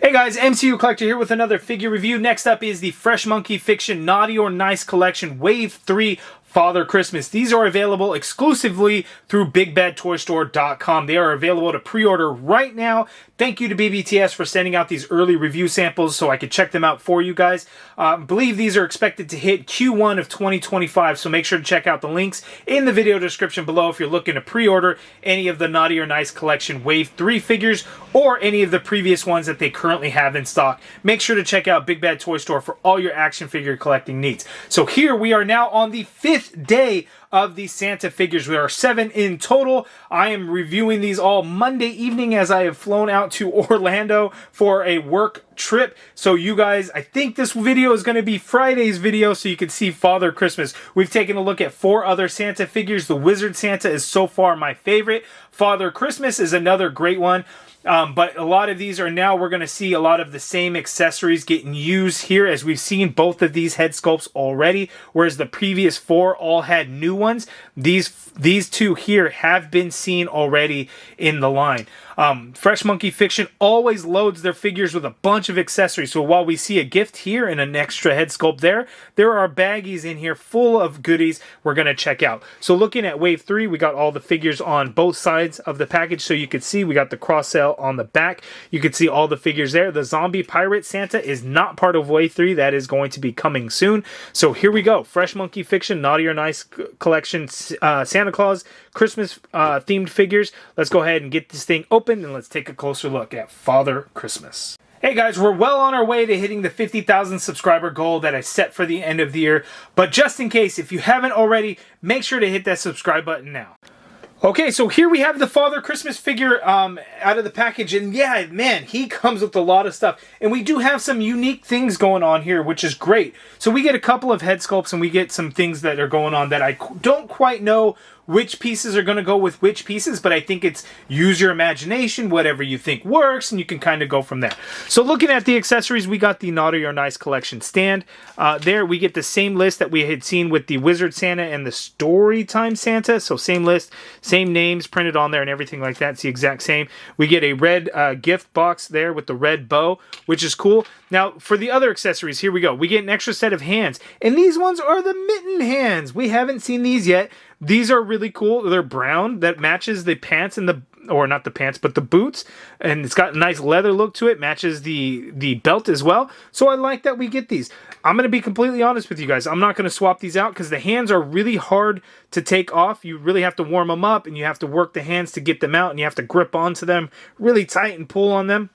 Hey guys, MCU Collector here with another figure review. Next up is the Fresh Monkey Fiction Naughty or Nice Collection Wave 3 Father Christmas. These are available exclusively through BigBadToyStore.com. They are available to pre-order right now. Thank you to BBTS for sending out these early review samples so I could check them out for you guys. I believe these are expected to hit Q1 of 2025, so make sure to check out the links in the video description below if you're looking to pre-order any of the Naughty or Nice Collection Wave 3 figures or any of the previous ones that they currently have in stock. Make sure to check out Big Bad Toy Store for all your action figure collecting needs. So here we are now on the 5th day of the Santa figures. There are 7 in total. I am reviewing these all Monday evening as I have flown out to Orlando for a work trip. So you guys, I think this video is going to be Friday's video so you can see Father Christmas. We've taken a look at 4 other Santa figures. The Wizard Santa is so far my favorite. Father Christmas is another great one. But a lot of these are now, we're going to see a lot of the same accessories getting used here, as we've seen both of these head sculpts already, whereas the previous 4 all had new ones. These 2 here have been seen already in the line. Fresh Monkey Fiction always loads their figures with a bunch of accessories. So while we see a gift here and an extra head sculpt there are baggies in here full of goodies we're going to check out. So looking at Wave 3, we got all the figures on both sides of the package. So you could see we got the cross sale on the back. You could see all the figures there. The Zombie Pirate Santa is not part of Wave 3. That is going to be coming soon. So here we go. Fresh Monkey Fiction, Naughty or Nice Collection, Santa Claus, Christmas themed figures. Let's go ahead and get this thing open and let's take a closer look at Father Christmas. Hey guys, we're well on our way to hitting the 50,000 subscriber goal that I set for the end of the year. But just in case, if you haven't already, make sure to hit that subscribe button now. Okay, so here we have the Father Christmas figure out of the package, and yeah, man, he comes with a lot of stuff. And we do have some unique things going on here, which is great. So we get a couple of head sculpts, and we get some things that are going on that I don't quite know which pieces are going to go with which pieces, but I think it's use your imagination, whatever you think works, and you can kind of go from there. So looking at the accessories, we got the Naughty or Nice Collection stand. There we get the same list that we had seen with the Wizard Santa and the Storytime Santa. So same list, same names printed on there and everything like that. It's the exact same. We get a red gift box there with the red bow, which is cool. Now, for the other accessories, here we go. We get an extra set of hands, and these ones are the mitten hands. We haven't seen these yet. These are really cool. They're brown. That matches the pants and or not the pants, but the boots. And it's got a nice leather look to it. Matches the belt as well. So I like that we get these. I'm going to be completely honest with you guys. I'm not going to swap these out because the hands are really hard to take off. You really have to warm them up, and you have to work the hands to get them out, and you have to grip onto them really tight and pull on them.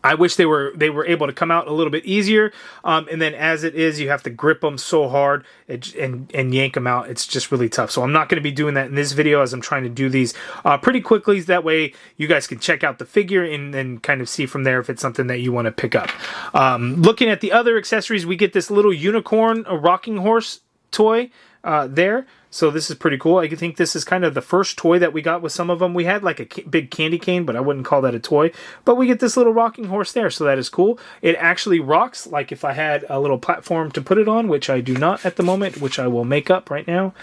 I wish they were able to come out a little bit easier, and then as it is, you have to grip them so hard and yank them out. It's just really tough. So I'm not going to be doing that in this video, as I'm trying to do these pretty quickly. That way you guys can check out the figure and then kind of see from there if it's something that you want to pick up. Looking at the other accessories, we get this little unicorn, a rocking horse toy there. So this is pretty cool. I think this is kind of the first toy that we got with some of them. We had like a big candy cane, but I wouldn't call that a toy. But we get this little rocking horse there, so that is cool. It actually rocks, like if I had a little platform to put it on, which I do not at the moment, which I will make up right now.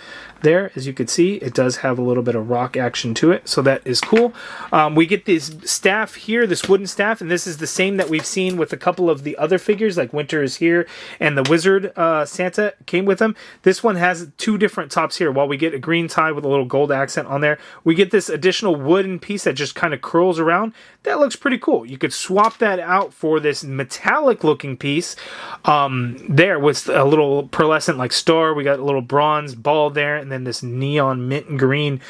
There, as you can see, it does have a little bit of rock action to it, so that is cool. We get this staff here, this wooden staff, and this is the same that we've seen with a couple of the other figures, like Winter is Here and the Wizard Santa came with them. This one has 2 different tops here. While we get a green tie with a little gold accent on there, we get this additional wooden piece that just kind of curls around. That looks pretty cool. You could swap that out for this metallic looking piece there with a little pearlescent like star. We got a little bronze ball there, and then this neon mint and green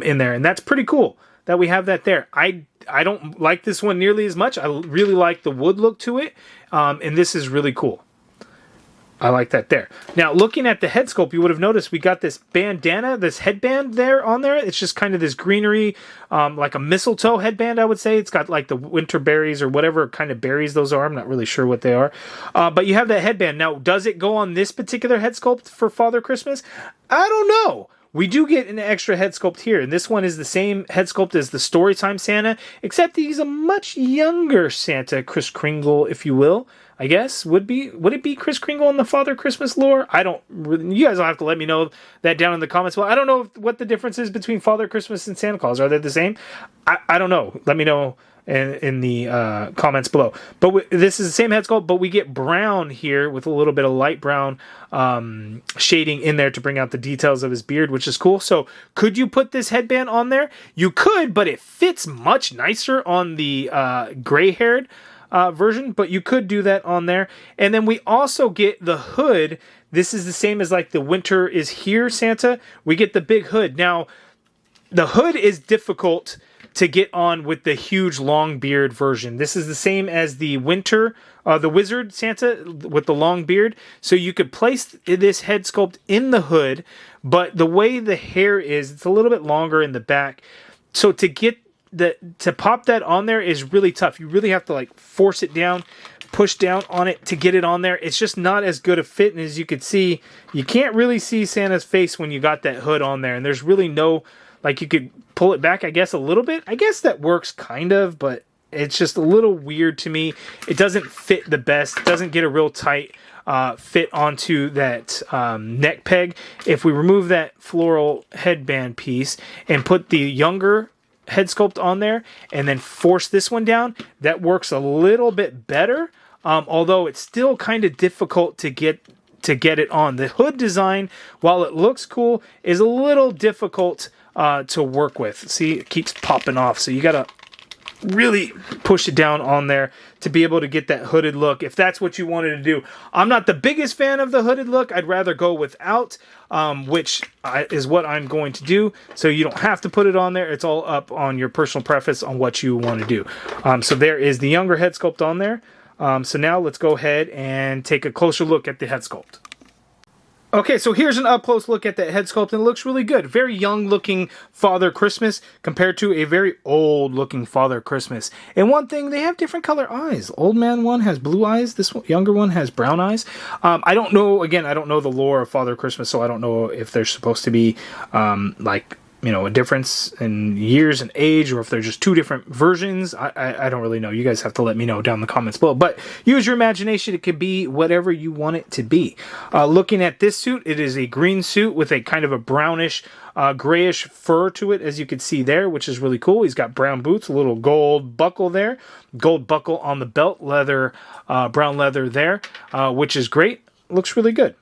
in there, and that's pretty cool that we have that there. I don't like this one nearly as much. I really like the wood look to it, and this is really cool. I like that there. Now, looking at the head sculpt, you would have noticed we got this bandana, this headband there on there. It's just kind of this greenery, like a mistletoe headband, I would say. It's got like the winter berries or whatever kind of berries those are. I'm not really sure what they are. But you have that headband. Now, does it go on this particular head sculpt for Father Christmas? I don't know. We do get an extra head sculpt here, and this one is the same head sculpt as the Storytime Santa, except he's a much younger Santa, Kris Kringle, if you will. I guess would it be Kris Kringle in the Father Christmas lore? I don't really, you guys will have to let me know that down in the comments. Well, I don't know what the difference is between Father Christmas and Santa Claus. Are they the same? I don't know. Let me know in the comments below. But this is the same head sculpt, but we get brown here with a little bit of light brown shading in there to bring out the details of his beard, which is cool. So could you put this headband on there? You could, but it fits much nicer on the gray-haired version, but you could do that on there. And then we also get the hood. This is the same as like the Winter is Here Santa. We get the big hood. Now, the hood is difficult to get on with the huge long beard version. This is the same as the the Wizard Santa with the long beard. So you could place this head sculpt in the hood, but the way the hair is, it's a little bit longer in the back. So to pop that on there is really tough. You really have to like force it down, push down on it to get it on there. It's just not as good a fit. And as you can see, you can't really see Santa's face when you got that hood on there. And there's really no, like, you could pull it back, I guess, a little bit. I guess that works kind of, but it's just a little weird to me. It doesn't fit the best. It doesn't get a real tight fit onto that neck peg. If we remove that floral headband piece and put the younger head sculpt on there and then force this one down, that works a little bit better, although it's still kind of difficult to get it on. The hood design, while it looks cool, is a little difficult to work with. See, it keeps popping off, so you gotta really push it down on there to be able to get that hooded look, if that's what you wanted to do. I'm not the biggest fan of the hooded look. I'd rather go without, which is what I'm going to do. So you don't have to put it on there. It's all up on your personal preference on what you want to do. So there is the younger head sculpt on there. So now let's go ahead and take a closer look at the head sculpt. Okay, so here's an up-close look at that head sculpt, and it looks really good. Very young-looking Father Christmas compared to a very old-looking Father Christmas. And one thing, they have different color eyes. Old man one has blue eyes. This younger one has brown eyes. I don't know, again, I don't know the lore of Father Christmas, so I don't know if they're supposed to be, a difference in years and age, or if they're just two different versions. I don't really know. You guys have to let me know down in the comments below. But use your imagination. It could be whatever you want it to be. Looking at this suit, it is a green suit with a kind of a brownish, grayish fur to it, as you can see there, which is really cool. He's got brown boots, a little gold buckle there, gold buckle on the belt, leather, brown leather there, which is great. Looks really good.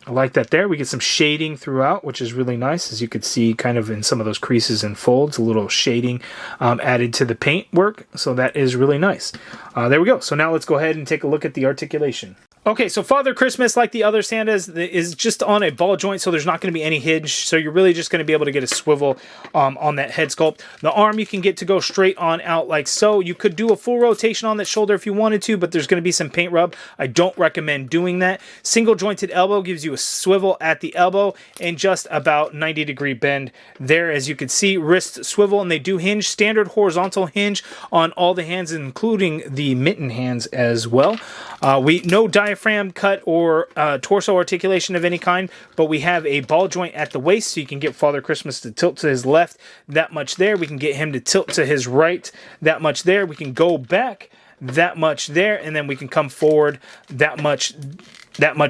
I like that there. We get some shading throughout, which is really nice. As you could see, kind of in some of those creases and folds, a little shading added to the paint work. So that is really nice. There we go. So now let's go ahead and take a look at the articulation. Okay, so Father Christmas, like the other Santas, is just on a ball joint, so there's not going to be any hinge. So you're really just going to be able to get a swivel on that head sculpt. The arm you can get to go straight on out like so. You could do a full rotation on that shoulder if you wanted to, but there's going to be some paint rub. I don't recommend doing that. Single jointed elbow gives you a swivel at the elbow and just about 90-degree bend there. As you can see, wrist swivel, and they do hinge. Standard horizontal hinge on all the hands, including the mitten hands as well. No diaphragm cut or torso articulation of any kind, but we have a ball joint at the waist, so you can get Father Christmas to tilt to his left that much there. We can get him to tilt to his right that much there. We can go back that much there, and then we can come forward that much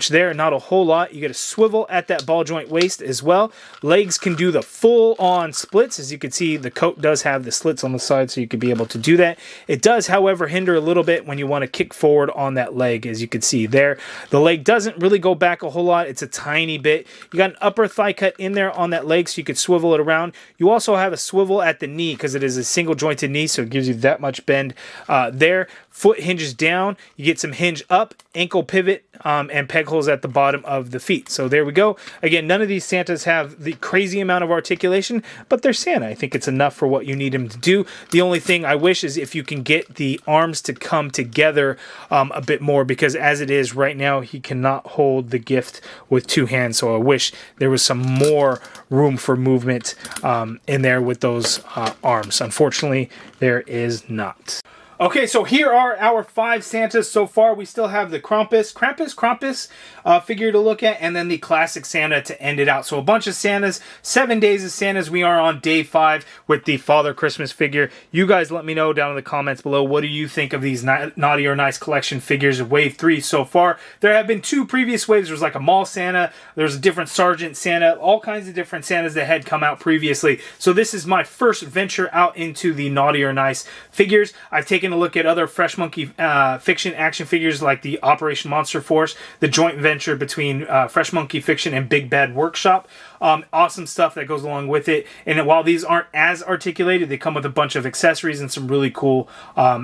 there. Not a whole lot. You get a swivel at that ball joint waist as well. Legs can do the full-on splits. As you can see, the coat does have the slits on the side, so you could be able to do that. It does, however, hinder a little bit when you want to kick forward on that leg, as you can see there. The leg doesn't really go back a whole lot. It's a tiny bit. You got an upper thigh cut in there on that leg, so you could swivel it around. You also have a swivel at the knee because it is a single jointed knee, so it gives you that much bend there. Foot hinges down. You get some hinge up, ankle pivot, and peg holes at the bottom of the feet. So there we go. Again, none of these Santas have the crazy amount of articulation, but they're Santa. I think it's enough for what you need him to do. The only thing I wish is if you can get the arms to come together a bit more, because as it is right now, he cannot hold the gift with two hands. So I wish there was some more room for movement in there with those arms. Unfortunately, there is not. Okay, so here are our 5 Santas so far. We still have the Krampus figure to look at, and then the classic Santa to end it out. So a bunch of Santas, 7 days of Santas. We are on day 5 with the Father Christmas figure. You guys let me know down in the comments below, what do you think of these Naughty or Nice collection figures of Wave 3 so far? There have been 2 previous waves. There was like a Mall Santa, there's a different Sergeant Santa, all kinds of different Santas that had come out previously. So this is my first venture out into the Naughty or Nice figures. I've taken a look at other Fresh Monkey Fiction action figures like the Operation Monster Force, the joint venture between Fresh Monkey Fiction and Big Bad Workshop. Awesome stuff that goes along with it. And while these aren't as articulated, they come with a bunch of accessories and some really cool,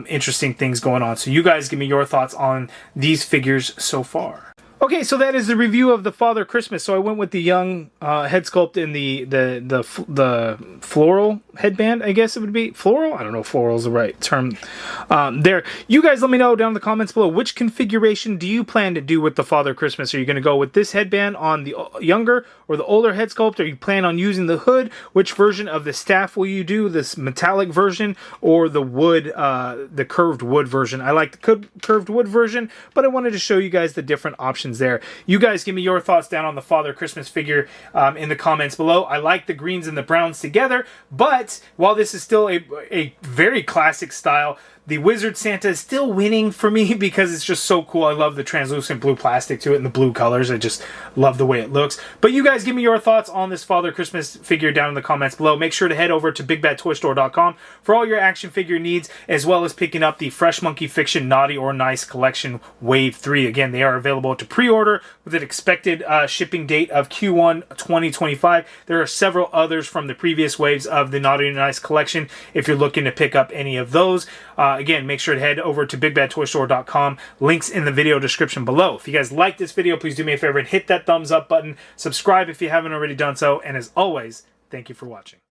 interesting things going on. So you guys give me your thoughts on these figures so far. Okay, so that is the review of the Father Christmas. So I went with the young head sculpt in the floral headband, I guess it would be. Floral? I don't know if floral is the right term there. You guys let me know down in the comments below, which configuration do you plan to do with the Father Christmas? Are you going to go with this headband on the younger or the older head sculpt? Are you plan on using the hood? Which version of the staff will you do? This metallic version or the wood, the curved wood version? I like the curved wood version, but I wanted to show you guys the different options there. You guys give me your thoughts down on the Father Christmas figure in the comments below. I like the greens and the browns together, but while this is still a very classic style, the Wizard Santa is still winning for me because it's just so cool. I love the translucent blue plastic to it and the blue colors. I just love the way it looks. But you guys give me your thoughts on this Father Christmas figure down in the comments below. Make sure to head over to BigBadToyStore.com for all your action figure needs, as well as picking up the Fresh Monkey Fiction Naughty or Nice Collection Wave 3. Again, they are available to pre-order with an expected shipping date of Q1 2025. There are several others from the previous waves of the Naughty or Nice Collection if you're looking to pick up any of those. Again, make sure to head over to BigBadToyStore.com. Links in the video description below. If you guys like this video, please do me a favor and hit that thumbs up button. Subscribe if you haven't already done so. And as always, thank you for watching.